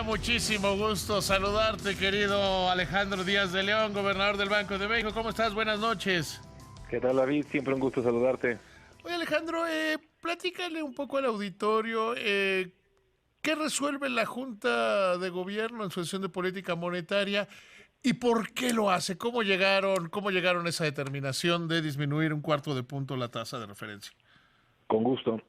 muchísimo gusto saludarte, querido Alejandro Díaz de León, gobernador del Banco de México. ¿Cómo estás? Buenas noches. ¿Qué tal, David? Siempre un gusto saludarte. Oye, Alejandro, platícale un poco al auditorio, ¿qué resuelve la Junta de Gobierno en su sesión de política monetaria y por qué lo hace? ¿Cómo llegaron a esa determinación de disminuir un cuarto de punto la tasa de referencia? Con gusto.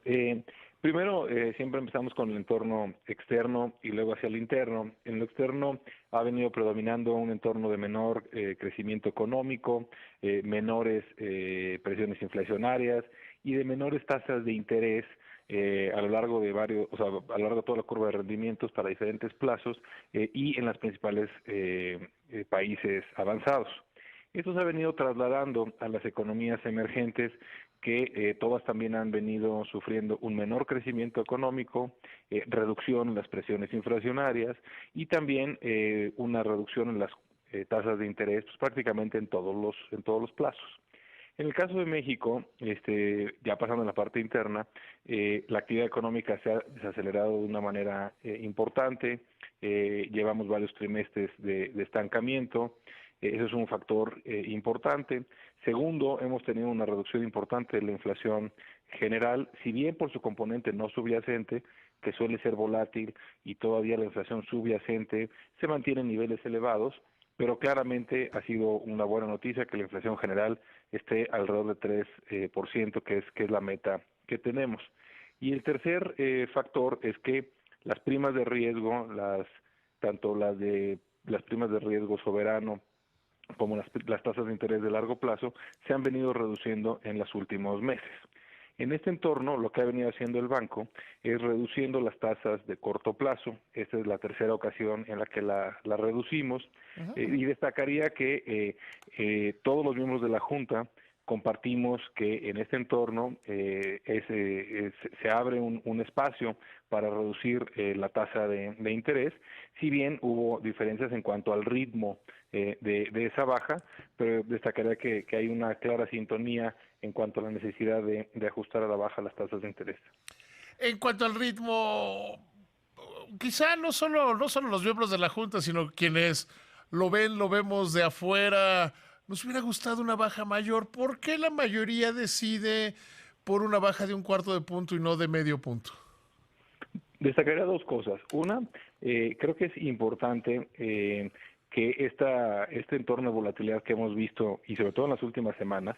Primero, siempre empezamos con el entorno externo y luego hacia el interno. En lo externo ha venido predominando un entorno de menor crecimiento económico, menores presiones inflacionarias y de menores tasas de interés a lo largo de a lo largo de toda la curva de rendimientos para diferentes plazos y en las principales países avanzados. Esto se ha venido trasladando a las economías emergentes que todas también han venido sufriendo un menor crecimiento económico, reducción en las presiones inflacionarias y también una reducción en las tasas de interés pues, prácticamente en todos los plazos. En el caso de México, ya pasando en la parte interna, la actividad económica se ha desacelerado de una manera importante, llevamos varios trimestres de estancamiento, eso es un factor importante. Segundo, hemos tenido una reducción importante de la inflación general, si bien por su componente no subyacente, que suele ser volátil, y todavía la inflación subyacente se mantiene en niveles elevados, pero claramente ha sido una buena noticia que la inflación general esté alrededor de 3%, que es la meta que tenemos. Y el tercer factor es que las primas de riesgo, tanto las primas de riesgo soberano como las tasas de interés de largo plazo, se han venido reduciendo en los últimos meses. En este entorno, lo que ha venido haciendo el banco es reduciendo las tasas de corto plazo. Esta es la tercera ocasión en la que la reducimos. Y destacaría que todos los miembros de la Junta compartimos que en este entorno se abre un espacio para reducir la tasa de interés, si bien hubo diferencias en cuanto al ritmo de esa baja, pero destacaría que hay una clara sintonía en cuanto a la necesidad de ajustar a la baja las tasas de interés. En cuanto al ritmo, quizá no solo los miembros de la Junta, sino quienes lo vemos de afuera, nos hubiera gustado una baja mayor. ¿Por qué la mayoría decide por una baja de un cuarto de punto y no de medio punto? Destacaría dos cosas. Una, creo que es importante que este entorno de volatilidad que hemos visto, y sobre todo en las últimas semanas,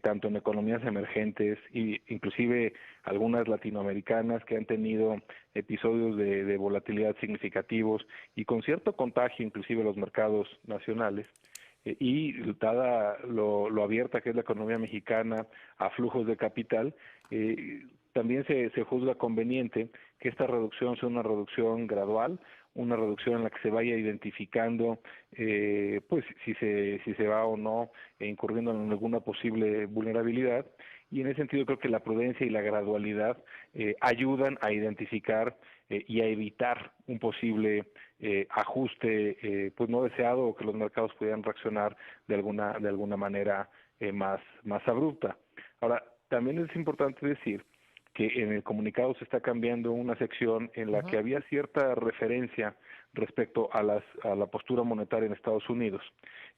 tanto en economías emergentes e inclusive algunas latinoamericanas que han tenido episodios de volatilidad significativos y con cierto contagio inclusive los mercados nacionales, y dada lo abierta que es la economía mexicana a flujos de capital, también se juzga conveniente que esta reducción sea una reducción gradual, una reducción en la que se vaya identificando pues si se va o no incurriendo en alguna posible vulnerabilidad, y en ese sentido creo que la prudencia y la gradualidad ayudan a identificar y a evitar un posible ajuste pues no deseado, o que los mercados pudieran reaccionar de alguna manera más abrupta. Ahora, también es importante decir que en el comunicado se está cambiando una sección en la que había cierta referencia respecto a la postura monetaria en Estados Unidos,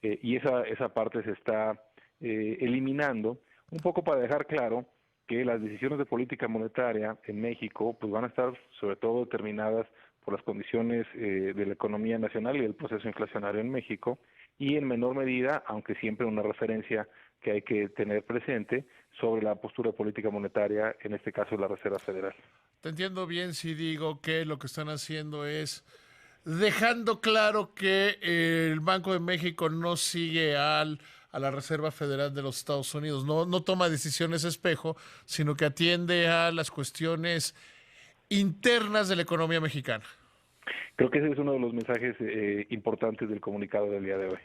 y esa parte se está eliminando, un poco para dejar claro que las decisiones de política monetaria en México pues van a estar sobre todo determinadas por las condiciones de la economía nacional y del proceso inflacionario en México, y en menor medida, aunque siempre una referencia que hay que tener presente sobre la postura de política monetaria, en este caso de la Reserva Federal. Te entiendo bien si digo que lo que están haciendo es dejando claro que el Banco de México no sigue a la Reserva Federal de los Estados Unidos, no toma decisiones espejo, sino que atiende a las cuestiones internas de la economía mexicana. Creo que ese es uno de los mensajes importantes del comunicado del día de hoy,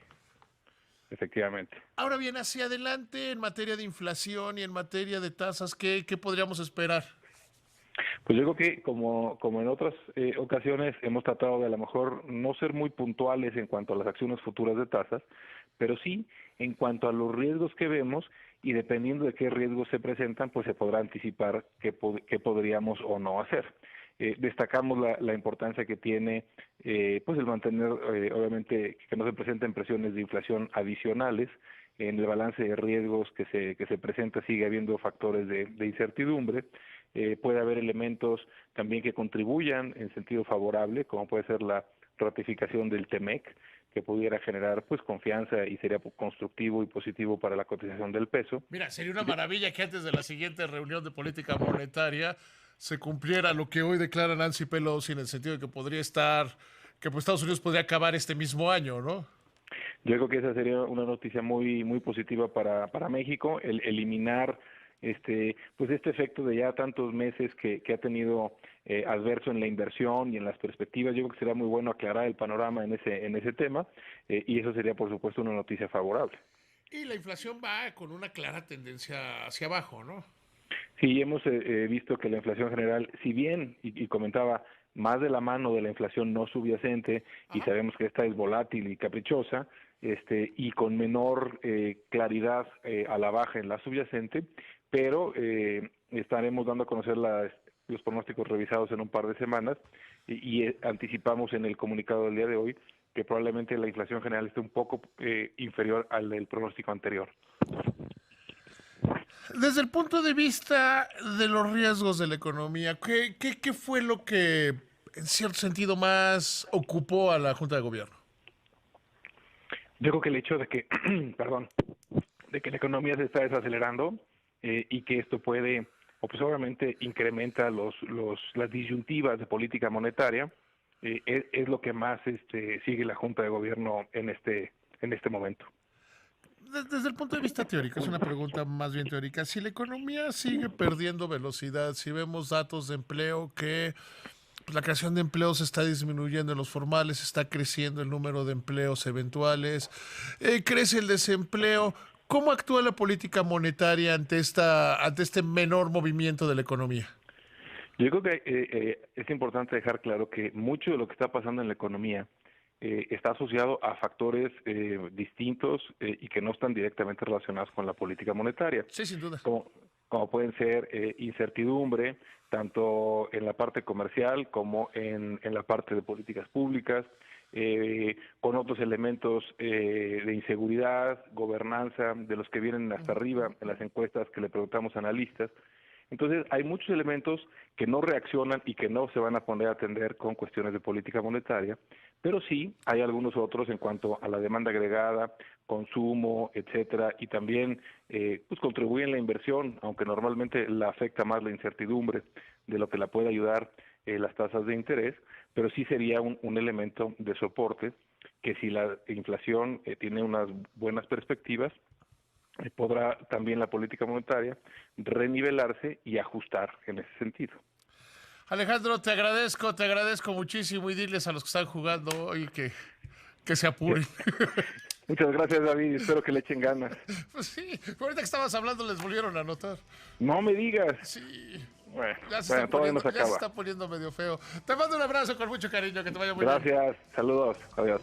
efectivamente. Ahora bien, hacia adelante en materia de inflación y en materia de tasas, ¿qué podríamos esperar? Pues yo creo que como en otras ocasiones hemos tratado de a lo mejor no ser muy puntuales en cuanto a las acciones futuras de tasas, pero sí en cuanto a los riesgos que vemos, y dependiendo de qué riesgos se presentan, pues se podrá anticipar qué podríamos o no hacer. Destacamos la importancia que tiene pues el mantener, obviamente, que no se presenten presiones de inflación adicionales. En el balance de riesgos que se presenta sigue habiendo factores de incertidumbre. Puede haber elementos también que contribuyan en sentido favorable, como puede ser la ratificación del TEMEC, que pudiera generar pues confianza y sería constructivo y positivo para la cotización del peso. Mira, sería una maravilla que antes de la siguiente reunión de política monetaria se cumpliera lo que hoy declara Nancy Pelosi, en el sentido de que podría estar, que pues Estados Unidos podría acabar este mismo año, ¿no? Yo creo que esa sería una noticia muy positiva para México, el eliminar pues este efecto de ya tantos meses que ha tenido adverso en la inversión y en las perspectivas. Yo creo que sería muy bueno aclarar el panorama en ese tema, y eso sería por supuesto una noticia favorable. Y la inflación va con una clara tendencia hacia abajo, ¿no? Sí, hemos visto que la inflación general, si bien, y comentaba, más de la mano de la inflación no subyacente, y sabemos que esta es volátil y caprichosa, y con menor claridad a la baja en la subyacente, pero estaremos dando a conocer los pronósticos revisados en un par de semanas, y anticipamos en el comunicado del día de hoy que probablemente la inflación general esté un poco inferior al del pronóstico anterior. Desde el punto de vista de los riesgos de la economía, ¿qué fue lo que en cierto sentido más ocupó a la Junta de Gobierno? Yo creo que el hecho de que, perdón, de que la economía se está desacelerando, y que esto puede, o pues obviamente incrementa las disyuntivas de política monetaria, es lo que más sigue la Junta de Gobierno en este momento. Desde el punto de vista teórico, es una pregunta más bien teórica. Si la economía sigue perdiendo velocidad, si vemos datos de empleo que pues, la creación de empleos está disminuyendo en los formales, está creciendo el número de empleos eventuales, crece el desempleo, ¿cómo actúa la política monetaria ante este menor movimiento de la economía? Yo creo que es importante dejar claro que mucho de lo que está pasando en la economía está asociado a factores distintos y que no están directamente relacionados con la política monetaria, Sí, sin duda. como pueden ser incertidumbre, tanto en la parte comercial como en la parte de políticas públicas, con otros elementos de inseguridad, gobernanza, de los que vienen hasta arriba en las encuestas que le preguntamos a analistas. Entonces, hay muchos elementos que no reaccionan y que no se van a poner a atender con cuestiones de política monetaria, pero sí hay algunos otros en cuanto a la demanda agregada, consumo, etcétera, y también pues contribuyen la inversión, aunque normalmente la afecta más la incertidumbre de lo que la puede ayudar las tasas de interés, pero sí sería un elemento de soporte que si la inflación tiene unas buenas perspectivas, podrá también la política monetaria renivelarse y ajustar en ese sentido. Alejandro, te agradezco muchísimo y diles a los que están jugando hoy que se apuren. Muchas gracias, David, espero que le echen ganas. Pues sí, ahorita que estabas hablando les volvieron a anotar. No me digas. Sí. Bueno, Ya se todavía no se acaba. está poniendo medio feo. Te mando un abrazo con mucho cariño, que te vaya muy bien. Gracias, saludos, adiós.